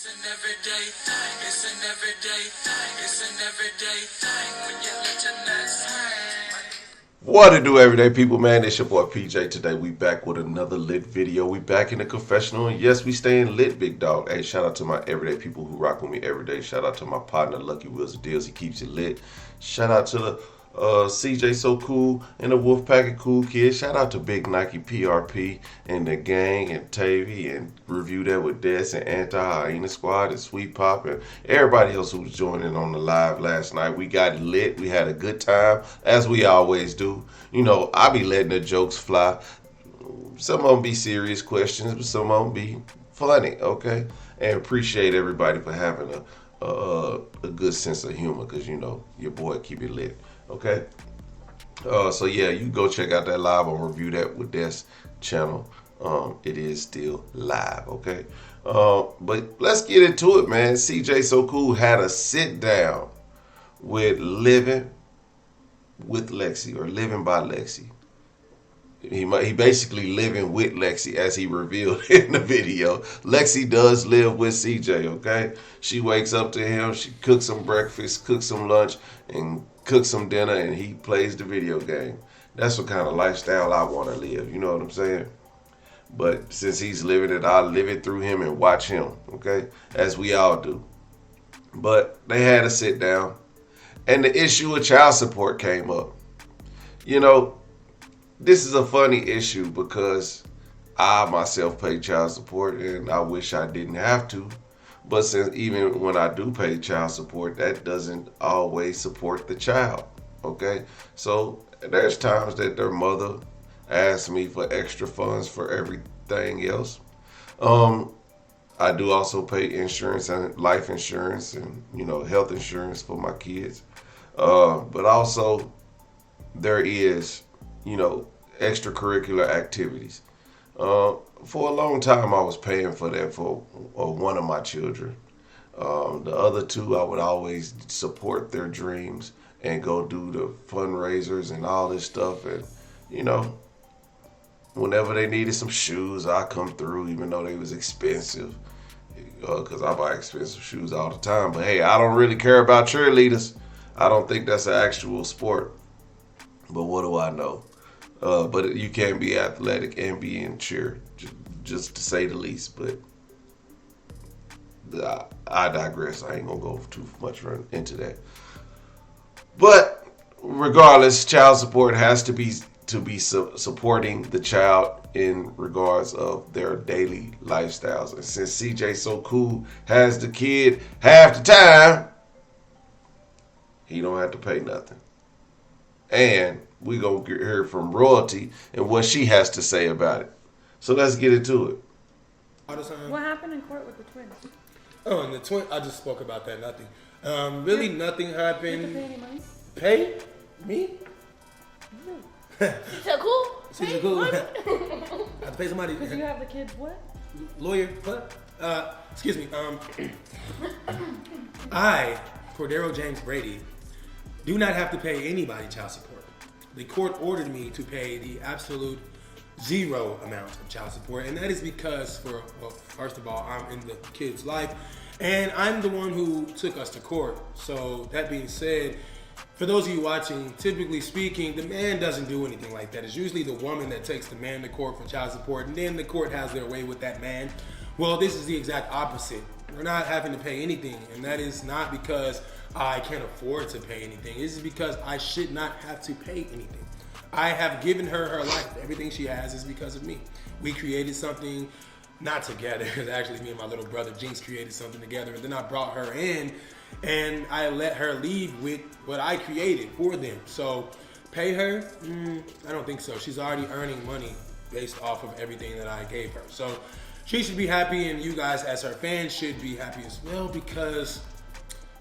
It's an everyday thing. It's an everyday thing. It's an everyday thing when you let your nuts hang. What to do, everyday people, man? It's your boy PJ. Today we back with another lit video. We back in the confessional, and yes, we staying lit, big dog. Hey, shout out to my everyday people who rock with me every day. Shout out to my partner, Lucky Wheels of Deals. He keeps it lit. Shout out to the CJ So Cool and the Wolfpack of Cool Kids. Shout out to Big Nike PRP and the gang and Tavy and Review That with Des and Anti-Hyena Squad and Sweet Pop and everybody else who was joining on the live last night. We got lit. We had a good time, as we always do. You know, I be letting the jokes fly. Some of them be serious questions, but some of them be funny, okay? And appreciate everybody for having a good sense of humor, because, you know, your boy keep it lit. Okay, so yeah, you can go check out that live on Review That with Des channel. It is still live, okay? But let's get into it, man. CJ So Cool had a sit down with Living with Lexi, or Living by Lexi. He basically living with Lexi, as he revealed in the video. Lexi does live with CJ, okay? She wakes up to him, she cooks some breakfast, cooks some lunch, and cooks some dinner, and he plays the video game. That's what kind of lifestyle I want to live, you know what I'm saying? But since he's living it, I'll live it through him and watch him, okay? As we all do. But they had a sit down, and the issue of child support came up. You know, this is a funny issue because I myself pay child support, and I wish I didn't have to. But since even when I do pay child support, that doesn't always support the child, okay? So there's times that their mother asks me for extra funds for everything else. I do also pay insurance and life insurance and, you know, health insurance for my kids. But also there is, you know, extracurricular activities. For a long time, I was paying for that for one of my children. The other two, I would always support their dreams and go do the fundraisers and all this stuff. And, you know, whenever they needed some shoes, I come through, even though they was expensive, because I buy expensive shoes all the time. But hey, I don't really care about cheerleaders. I don't think that's an actual sport. But what do I know? But you can be athletic and be in cheer, just to say the least. But I digress. I ain't gonna go too much into that. But regardless, child support has to be supporting the child in regards of their daily lifestyles. And since CJ So Cool has the kid half the time, he don't have to pay nothing. And we gonna hear from Royalty and what she has to say about it. So let's get into it. What happened in court with the twins? Oh, and the twin. I just spoke about that. Nothing. Really, nothing happened. Did you pay any money? Pay me? So cool. She's cool. I have to pay somebody. Because you have the kids what? Lawyer. What? Excuse me. I, Cordero James Brady, do not have to pay anybody child support. The court ordered me to pay the absolute zero amount of child support, and that is because, first of all, I'm in the kid's life, and I'm the one who took us to court. So that being said, for those of you watching, typically speaking, the man doesn't do anything like that. It's usually the woman that takes the man to court for child support, and then the court has their way with that man. Well, this is the exact opposite. We're not having to pay anything, and that is not because I can't afford to pay anything. This is because I should not have to pay anything. I have given her her life. Everything she has is because of me. We created something, not together. Actually, me and my little brother Jinx created something together, and then I brought her in, and I let her leave with what I created for them. So, pay her? I don't think so. She's already earning money based off of everything that I gave her. So, she should be happy, and you guys as her fans should be happy as well, because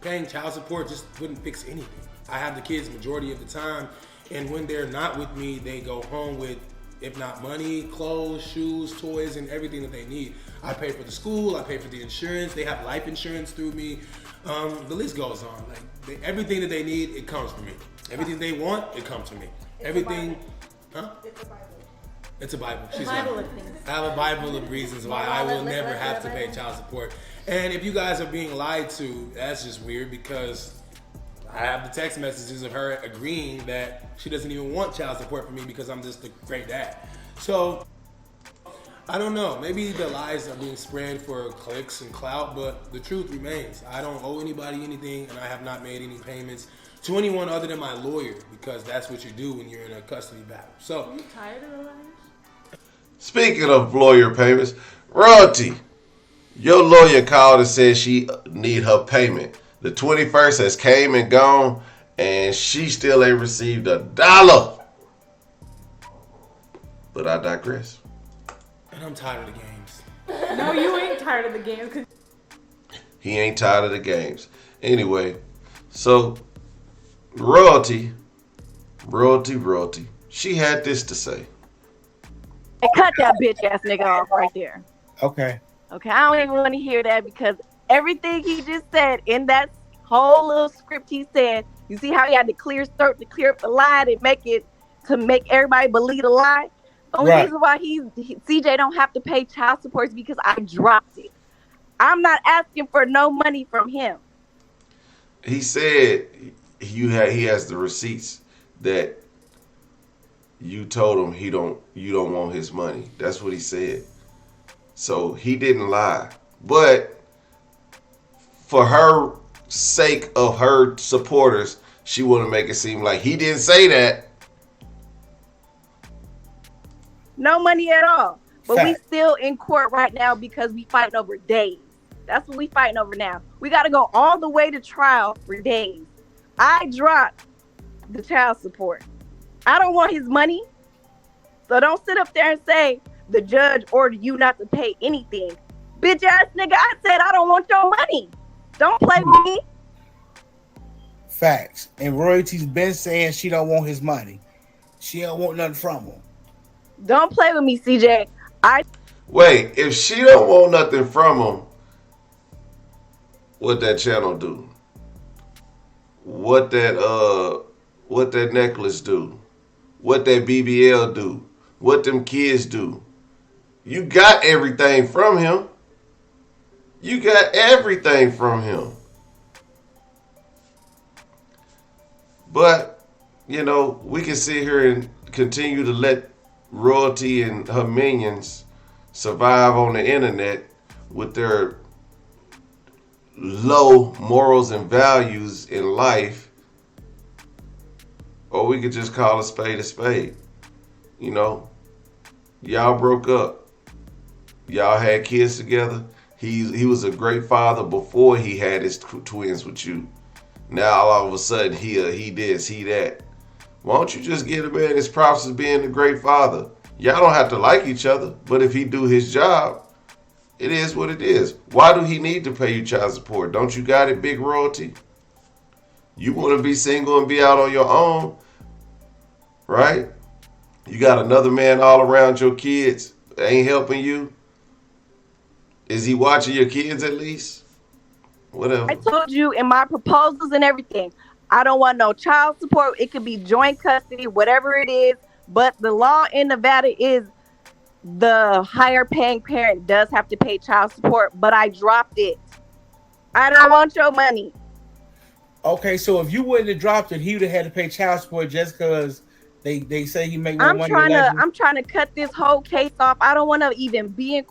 paying child support just wouldn't fix anything. I have the kids majority of the time, and when they're not with me, they go home with, if not money, clothes, shoes, toys, and everything that they need. I pay for the school, I pay for the insurance, they have life insurance through me. The list goes on. Like everything that they need, it comes from me. Everything they want, it comes from me. Everything, huh? It's a Bible. It's a Bible. She's Bible right. of things. I have a Bible of reasons why I will never have to pay child support. And if you guys are being lied to, that's just weird because I have the text messages of her agreeing that she doesn't even want child support from me because I'm just a great dad. So, I don't know. Maybe the lies are being spread for clicks and clout, but the truth remains. I don't owe anybody anything, and I have not made any payments to anyone other than my lawyer because that's what you do when you're in a custody battle. So, Are you tired of the liars? Speaking of lawyer payments, Royalty, your lawyer called and said she need her payment. The 21st has came and gone, and she still ain't received $1. But I digress. and I'm tired of the games. No, you ain't tired of the game. Cause He ain't tired of the games. Anyway, so Royalty, she had this to say. And cut that bitch ass nigga off right there. Okay. Okay, I don't even want to hear that because everything he just said in that whole little script he said, you see how he had to clear up the lie to make everybody believe the lie? The only Right. reason why CJ don't have to pay child support is because I dropped it. I'm not asking for no money from him. He said he has the receipts that you told him you don't want his money. That's what he said. So he didn't lie. But for her sake of her supporters, she want to make it seem like he didn't say that. No money at all. But we Fact. still in court right now because we fighting over days. That's what we fighting over now. We got to go all the way to trial for days. I dropped the child support. I don't want his money. So don't sit up there and say the judge ordered you not to pay anything. Bitch ass nigga, I said I don't want your money. Don't play with me. Facts. And Royalty's been saying she don't want his money. She don't want nothing from him. Don't play with me, CJ. Wait, if she don't want nothing from him, what that channel do? What that necklace do? What that BBL do? What them kids do? You got everything from him. You got everything from him. But, you know, we can sit here and continue to let Royalty and her minions survive on the internet with their low morals and values in life, or we could just call a spade a spade. You know, y'all broke up. Y'all had kids together. He was a great father before he had his twins with you. Now all of a sudden he this, he that. Why don't you just give the man his props as being a great father? Y'all don't have to like each other, but if he do his job, it is what it is. Why do he need to pay you child support? Don't you got it, big Royalty? You want to be single and be out on your own, right? You got another man all around your kids, ain't helping you. Is he watching your kids at least? Whatever. I told you in my proposals and everything, I don't want no child support. It could be joint custody, whatever it is. But the law in Nevada is the higher paying parent does have to pay child support, but I dropped it. I don't want your money. Okay, so if you wouldn't have dropped it, he would have had to pay child support just because they say he make more I'm money. trying to cut this whole case off. I don't want to even be in.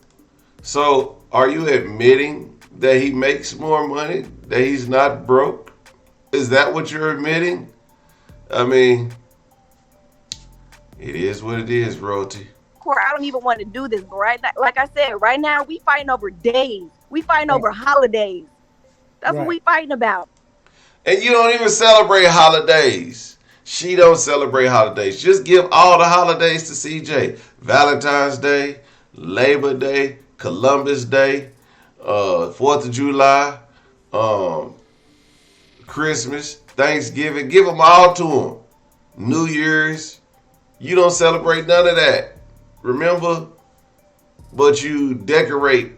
So are you admitting that he makes more money, that he's not broke? Is that what you're admitting? I mean, it is what it is, Royalty. Court. I don't even want to do this, but right now, like I said, right now we fighting over days. We fighting over holidays. That's what we fighting about. And you don't even celebrate holidays. She don't celebrate holidays. Just give all the holidays to CJ. Valentine's Day, Labor Day, Columbus Day, 4th of July, Christmas, Thanksgiving. Give them all to him. New Year's. You don't celebrate none of that. Remember? But you decorate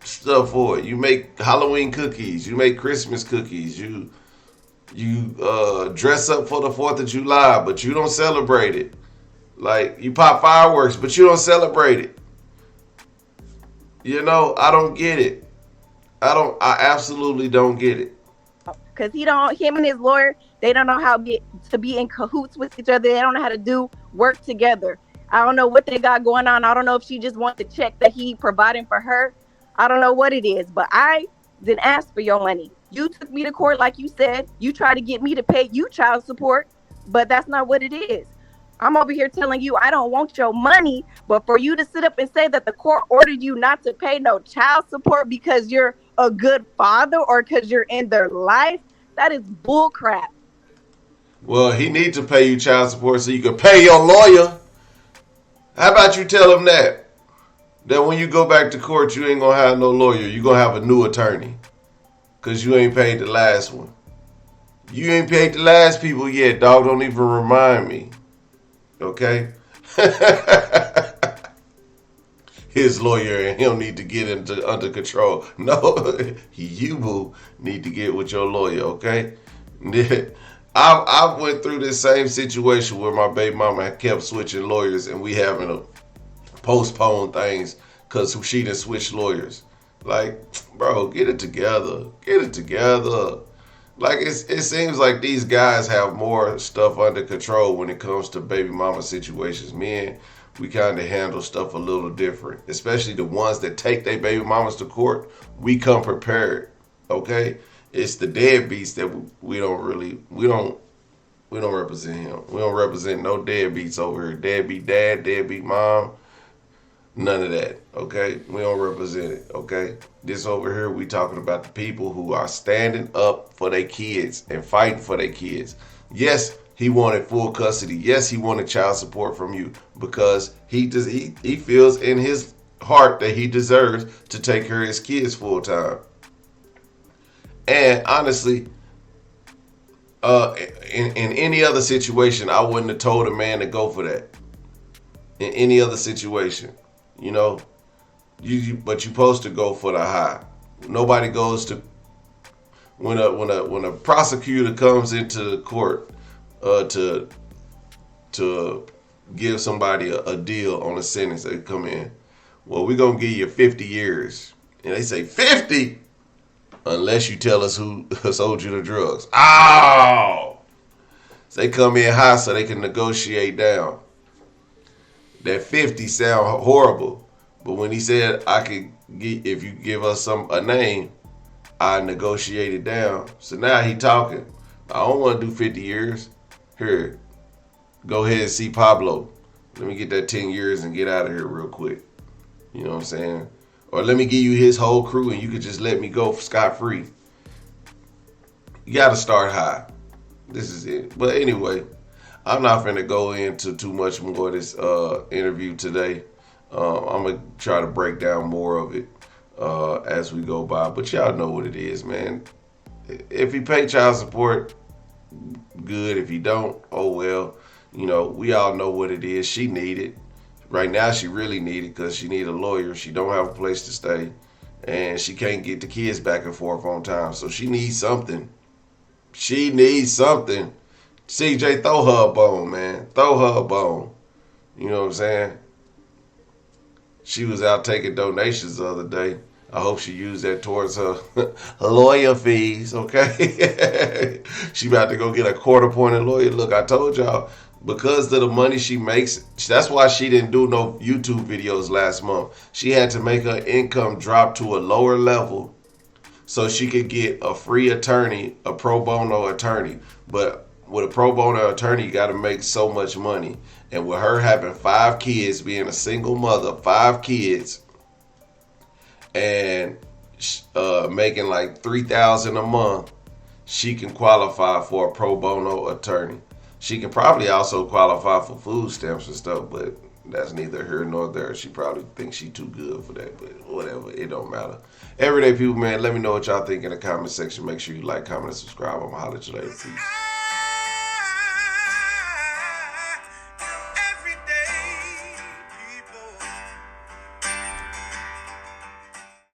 stuff for it. You make Halloween cookies. You make Christmas cookies. You dress up for the 4th of July, but you don't celebrate it. Like, you pop fireworks, but you don't celebrate it. You know, I don't get it. I absolutely don't get it. Because him and his lawyer, they don't know how to be in cahoots with each other. They don't know how to do work together. I don't know what they got going on. I don't know if she just wants the check that he providing for her. I don't know what it is, but I didn't ask for your money. You took me to court, like you said. You tried to get me to pay you child support, but that's not what it is. I'm over here telling you I don't want your money, but for you to sit up and say that the court ordered you not to pay no child support because you're a good father or because you're in their life, that is bull crap. Well, he needs to pay you child support so you can pay your lawyer. How about you tell him that when you go back to court, you ain't going to have no lawyer. You're going to have a new attorney because you ain't paid the last one. You ain't paid the last people yet, dog. Don't even remind me. Okay? His lawyer and him need to get under control. No, you boo need to get with your lawyer, okay? I went through this same situation where my baby mama kept switching lawyers and we having to postpone things because she done switched lawyers. Like, bro, get it together. Get it together. Like, it seems like these guys have more stuff under control when it comes to baby mama situations. Men, we kind of handle stuff a little different, especially the ones that take their baby mamas to court. We come prepared, okay? It's the deadbeats that we don't represent him. We don't represent no deadbeats over here. Deadbeat dad, deadbeat mom, none of that, okay? We don't represent it, okay? This over here, we talking about the people who are standing up for their kids and fighting for their kids. Yes, he wanted full custody. Yes, he wanted child support from you because he feels in his heart that he deserves to take care of his kids full time. And honestly, in any other situation, I wouldn't have told a man to go for that. In any other situation, you know, but you're supposed to go for the high. Nobody goes to when a prosecutor comes into the court to give somebody a deal on a sentence. They come in, well, we're gonna give you 50 years, and they say 50. Unless you tell us who sold you the drugs. Oh! So they come in high so they can negotiate down. That 50 sound horrible. But when he said, I could get, if you give us a name, I negotiate it down. So now he talking. I don't want to do 50 years. Here, go ahead and see Pablo. Let me get that 10 years and get out of here real quick. You know what I'm saying? Or let me give you his whole crew and you could just let me go scot-free. You got to start high. This is it. But anyway, I'm not finna go into too much more of this interview today. I'm going to try to break down more of it as we go by. But y'all know what it is, man. If you pay child support, good. If you don't, oh well. You know, we all know what it is. She needed. Right now, she really need it because she need a lawyer. She don't have a place to stay, and she can't get the kids back and forth on time. So she needs something. She needs something. CJ, throw her a bone, man. Throw her a bone. You know what I'm saying? She was out taking donations the other day. I hope she used that towards her lawyer fees, okay? She about to go get a court-appointed lawyer. Look, I told y'all. Because of the money she makes, that's why she didn't do no YouTube videos last month. She had to make her income drop to a lower level so she could get a free attorney, a pro bono attorney. But with a pro bono attorney, you got to make so much money. And with her having 5 kids, being a single mother, 5 kids, and making like $3,000 a month, she can qualify for a pro bono attorney. She can probably also qualify for food stamps and stuff, but that's neither here nor there. She probably thinks she too good for that, but whatever. It don't matter. Everyday people, man, let me know what y'all think in the comment section. Make sure you like, comment, and subscribe. I'm going to holler at you later. Peace.